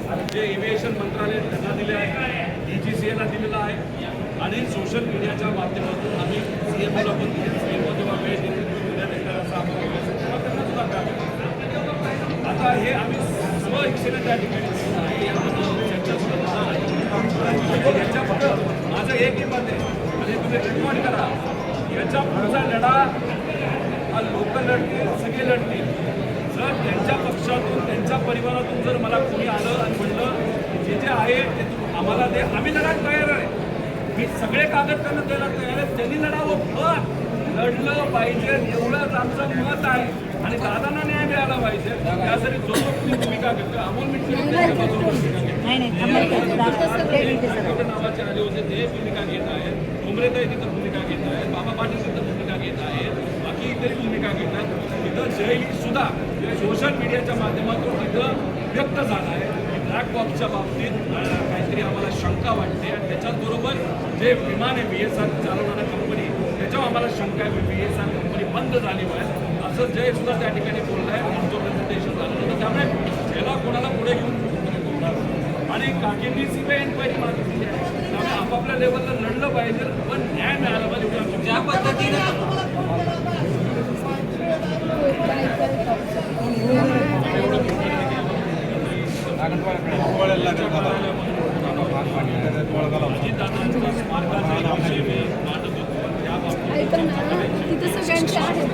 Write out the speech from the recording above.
जे एव्हिएशन मंत्रालय त्यांना दिले आहे, DGCAला दिलेलं आहे आणि सोशल मीडियाच्या माध्यमातून आम्ही CMOला पण दिले. CMO जेव्हा वेळ देतील असं आपण त्यांना सुद्धा काय आता हे आम्ही सर्व इच्छेने त्या ठिकाणी चर्चा सुद्धा आहे. याच्यापुढं माझं एकही मत आहे आणि तुम्ही रेकॉर्ड करा. याच्या पुढचा लढा हा लोक लढतील, सगळे लढतील. जर त्यांच्या पक्षातून त्यांच्या परिवारातून जर मला कोणी आलं आणि म्हणलं जे जे आहे ते आम्हाला दे, आम्ही लढायला तयार आहे. मी सगळे कागद त्यांना द्यायला तयार आहे. त्यांनी लढावं, पण लढलं पाहिजे एवढंच आमचं मत आहे. आणि दादांना न्याय मिळाला पाहिजे त्यासाठी जो कोणी भूमिका घेतो. अमोल मिटकरी त्यांच्या बाजूने भूमिका घेतो. नावाचे आले होते ते भूमिका घेत आहेत. डोंगरेताई तिथं भूमिका घेत आहेत. बाबा पाटील तिथं भूमिका घेत आहेत. बाकी इतरही भूमिका घेतात. तिथं जयही सुद्धा सोशल मीडियाच्या माध्यमातून तिथं व्यक्त झाला आहे. ब्लॅक बॉक्सच्या बाबतीत काहीतरी आम्हाला शंका वाटते आणि त्याच्याचबरोबर जे विमान आहे VSR चालवणाऱ्या कंपनी त्याच्यावर आम्हाला शंका आहे. VSR कंपनी बंद झाली आहे असं जय सुद्धा त्या ठिकाणी बोललं आहे. आमचं प्रेझेंटेशन झालं होतं. त्यामुळे याला कोणाला पुढे घेऊन आणि काकींनी CBI इन्क्वायरी मागितली आहे. त्यामुळे आपापल्या लेवलला लढलं पाहिजे पण न्याय मिळाला पाहिजे. ज्या पद्धतीनं ऐका ना, तिथं सगळ्यांचे आहेत